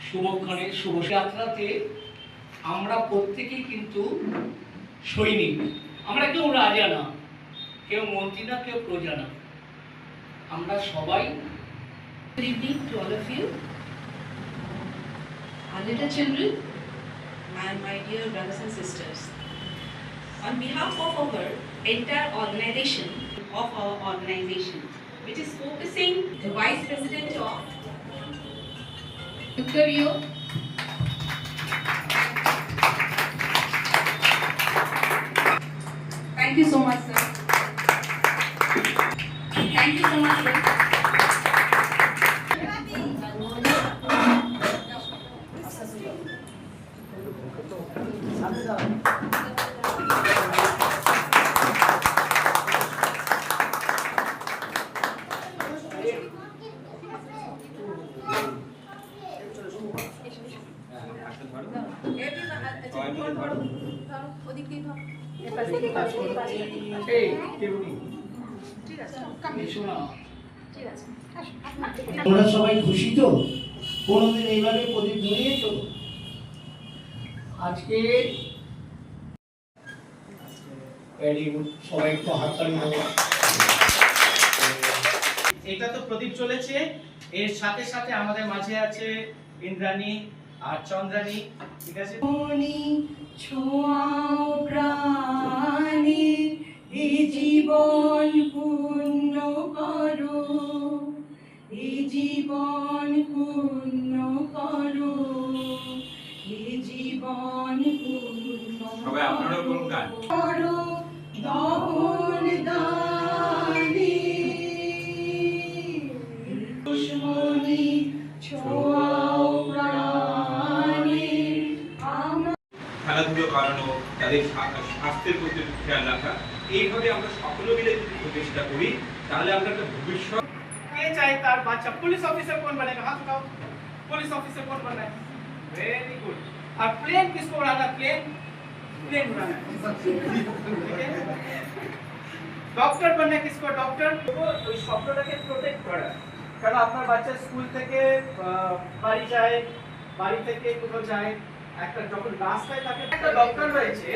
শুভক্ষণে শুভ যাত্রাতে আমরা প্রত্যেকেই কিন্তু সৈনিক। আমরা কেউ রাজা না, কেউ মন্ত্রী না, কেউ প্রজা না, আমরা সবাই। Good evening to all of you, our little children and my dear brothers and sisters. On behalf of our entire organization, which is focusing the Vice President of Victorio. Thank you so much, sir. Thank you so much, sir. তোমরা সবাই খুশি তো? কোনোদিন এইভাবে প্রদীপ ধরিয়েছ? আজকে সবাই একটু হাততালি দেবো। এটা তো প্রদীপ চলেছে, এর সাথে সাথে আমাদের মাঝে আছে ইন্দ্রাণী আর চন্দ্রাণী। ঠিক আছে, ছোঁয়াও প্রাণে এ জীবন পূর্ণ করো, এ জীবন পূর্ণ করো, এ জীবন পূর্ণ সবাই আপনারা বলুন গান করো দহন দানে দুশ্মনী ছোঁয়াও প্রাণে। খেলাধুলো করানো, তাদের স্বাস্থ্যের প্রতি খেয়াল রাখা, এইভাবে আমরা সকলে মিলে যদি প্রচেষ্টা করি তাহলে আমরা একটা ভবিষ্যৎ। কে চায় তার বাচ্চা পুলিশ অফিসার कौन बनेगा? हाथ उठाओ। पुलिस ऑफिसर कौन बनना है? Very good. और प्लेन किसको उड़ाना? प्लेन उड़ाना है। ठीक है? ডক্টর बनना है किसको? डॉक्टर। ওই স্বপ্নটাকে প্রোটেক্ট করা, কারণ আপনার বাচ্চা স্কুল থেকে বাড়ি যায়, বাড়ি থেকে কোথাও যায়, একটা যখন রাস্তায় থাকে একটা ডক্টর রয়েছে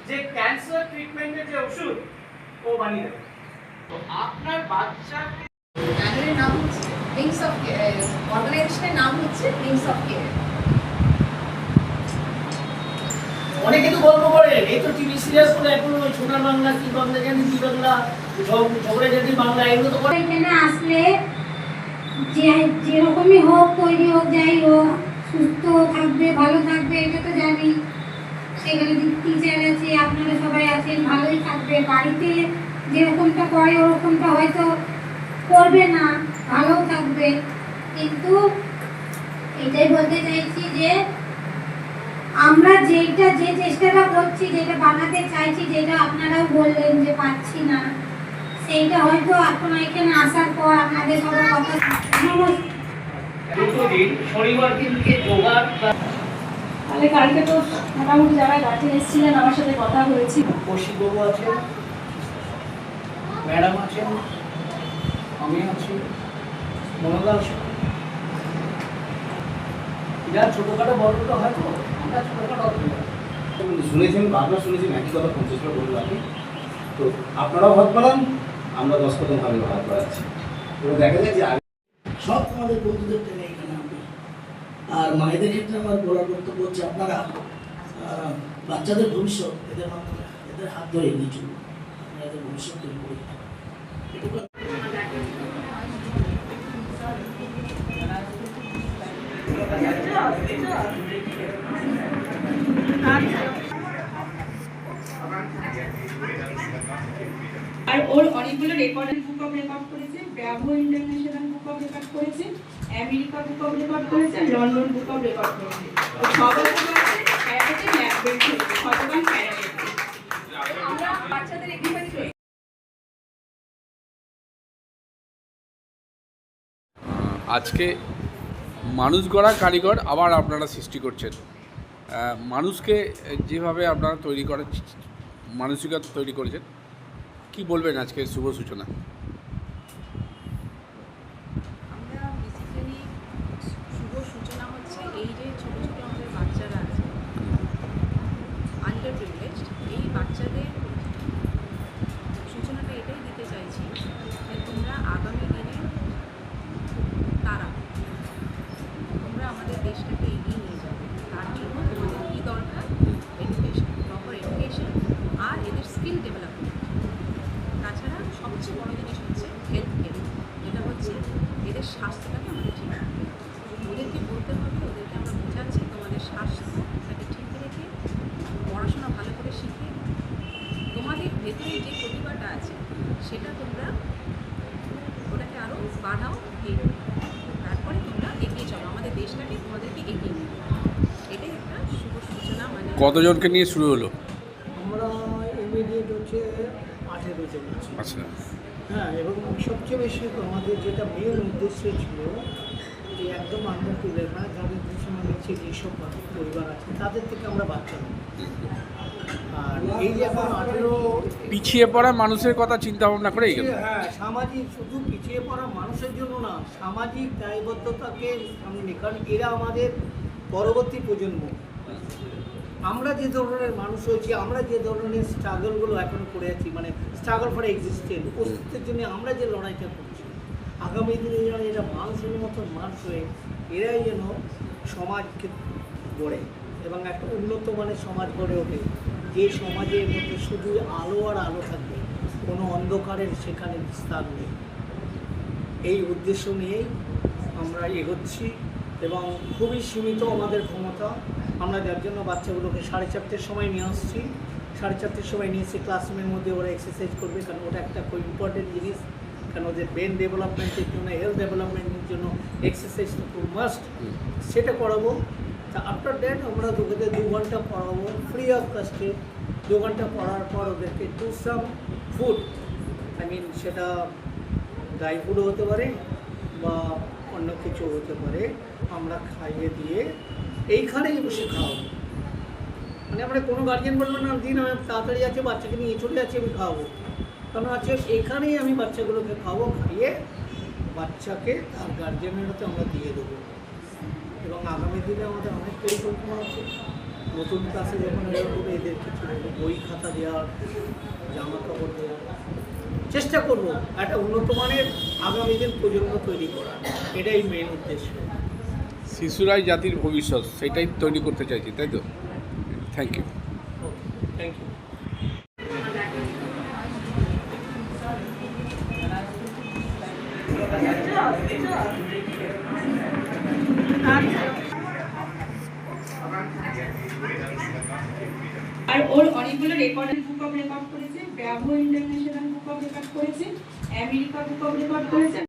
যে ক্যান্সার ট্রিটমেন্টের যে ওষুধ ও বানিয়ে দেবে। তো আপনার বাচ্চাকে চ্যানেলের নাম হচ্ছে উইংস অফ কেয়ার, অর্গানাইজেশনের নাম হচ্ছে উইংস অফ কেয়ার। অনেকে তো গল্প করে, এই তো টিভি সিরিয়াস করে এখন ওই সোনার বাংলা, কি বাংলা জানি, কি বাংলা, ঝগড়া জাতি বাংলা, এগুলো তো করে। এখানে আসলে যেরকমই হোক, তৈরি হোক, যাই হোক, সুস্থ থাকবে, ভালো থাকবে, এটা তো জানি। সেখানে টিচার আছে, আপনারা সবাই আছেন, ভালোই থাকবে। বাড়িতে যেরকমটা করে ওরকমটা হয়তো করবে না, ভালোও থাকবে। কিন্তু এটাই বলতে চাইছি যে আমরা যে চেষ্টাটা করছি, যেটা বানাতে চাইছি, যেটা আপনারাও বললেন যে পাচ্ছি না, সেইটা হয়তো এখন এখানে আসার পর আপনাদের সবার কথা দুদিন শনিবার দিনকে জোগাড়। তাহলে কালকে তো মোটামুটি যারা গার্জেন এসেছিলেন আমার সাথে কথা হয়েছি। কৌশিকবাবু আছেন, ম্যাডাম আছেন, আমি আছি, মনোদা আছেন। যা ছোটোখাটো বড়টা হয়তো আমরা ছোটোখাটো শুনেছেন, বারবার শুনেছেন একই কথা 50 বার বলবো আমি। তো আপনারাও ভাত বাড়ান, আমরা 10 কদম ভাবে ভাত বাড়াচ্ছি। তো দেখা যায় যে সব আমাদের বন্ধুদের টেনে এখানে আনবে। আর মায়েদের ক্ষেত্রে আমার বলার বক্তব্য হচ্ছে আপনারা বাচ্চাদের ভবিষ্যৎ এদের মাধ্যমে, এদের হাত ধরে এগিয়ে চলুন, আপনারা এদের ভবিষ্যৎ তৈরি করে দিন। এটুকু আর ওর অনেকগুলো রেকর্ডের বুক অফ রেকর্ড করেছে, bravo international book of record করেছে, আমেরিকা বুক অফ রেকর্ড করেছে, লন্ডন বুক অফ রেকর্ড করেছে। সবগুলো আছে ক্যারাটে ব্ল্যাক বেল্ট করেছে, শতভাগ ক্যারাটে। আমরা বাচ্চাদের একেবারে আজকে মানুষ গড়া কারিগর আবার আপনারা সৃষ্টি করছেন। মানুষকে যেভাবে আপনারা তৈরি করার মানসিকতা তৈরি করেছেন, কি বলবেন আজকে শুভ সূচনা? আমরা বেসিক্যালি শুভ সূচনা হচ্ছে এই যে আমাদেরকে এগিয়ে নিয়ে এটাই একটা শুভ সূচনা মানে কতজনকে নিয়ে শুরু হলো? আমরা ইমিডিয়েট হচ্ছে 18 জন আছি। আচ্ছা, হ্যাঁ, এবং সবচেয়ে বেশি আমাদের যেটা মেন উদ্দেশ্য ছিল যে একদম আন্ডার টু লেভেল যাদের পিছনে নিচে যেসব পরিবার আছে তাদের থেকে আমরা বাচ্চা নেব। আর এই যে এখন 18 পিছিয়ে পড়া মানুষের কথা চিন্তা ভাবনা করেই গেল। হ্যাঁ, সামাজিক শুধু পিছিয়ে পড়া মানুষের জন্য না, সামাজিক দায়বদ্ধতাকে সামনে নিয়ে, কারণ এরা আমাদের পরবর্তী প্রজন্ম। আমরা যে ধরনের মানুষ হয়েছি, আমরা যে ধরনের স্ট্রাগলগুলো এখন করে আছি, মানে স্ট্রাগল ফর এক্সিস্টেন্স, অস্তিত্বের জন্য আমরা যে লড়াইটা করছি, আগামী দিনে যেন এরা মানুষের মতো মানুষ হয়ে এরাই যেন সমাজকে গড়ে এবং একটা উন্নত মানের সমাজ গড়ে ওঠে, যে সমাজের মধ্যে শুধু আলো আর আলো থাকবে, কোনো অন্ধকারের সেখানে স্থান নেই। এই উদ্দেশ্য নিয়েই আমরা এগোচ্ছি এবং খুবই সীমিত আমাদের ক্ষমতা। আমরা যার জন্য বাচ্চাগুলোকে 4:30 সময় নিয়ে আসছি। 4:30 সময় নিয়ে এসে ক্লাসরুমের মধ্যে ওরা এক্সারসাইজ করবে, কারণ ওটা একটা খুব ইম্পর্টেন্ট জিনিস, কারণ ওদের ব্রেন ডেভেলপমেন্টের জন্য, হেলথ ডেভেলপমেন্টের জন্য এক্সারসাইজ তো খুব মাস্ট। সেটা করাবো। তা আফটার দ্যাট আমরা ওদের 2 ঘন্টা পড়াবো ফ্রি অফ কস্টে। 2 ঘন্টা পড়ার পর ওদেরকে টু সাম ফুড, সেটা ড্রাই ফুডও হতে পারে বা অন্য কিছু হতে পারে, আমরা খাইয়ে দিয়ে এইখানেই বসে খাওয়াবো। মানে আমরা কোনো গার্জিয়ান বলবো না দিন আমি তাড়াতাড়ি আছে বাচ্চাকে নিয়ে চলে যাচ্ছি আমি খাওয়াবো, কারণ আছে এখানেই আমি বাচ্চাগুলোকে খাওয়াবো, খাইয়ে বাচ্চাকে তার গার্জিয়ানের হাতে আমরা দিয়ে দেবো। এবং আগামী দিনে আমাদের অনেক পরিকল্পনা আছে। নতুন ক্লাসে যখন এরা হবে এদের কিছু বই খাতা দেওয়ার, জামা কাপড় দেওয়ার চেষ্টা করবো, একটা উন্নত মানের আগামী দিন প্রজন্ম তৈরি করা, এটাই মেন উদ্দেশ্য। শিশুরাই জাতির ভবিষ্যৎ, সেটাই তৈরি করতে চাইছি, তাই তো? Thank you. Thank you. আর ওর অনেকগুলো রেকর্ডের বুক অফ রেকর্ড করেছে, bravo international book of record করেছে, আমেরিকা বুক অফ রেকর্ড করেছে,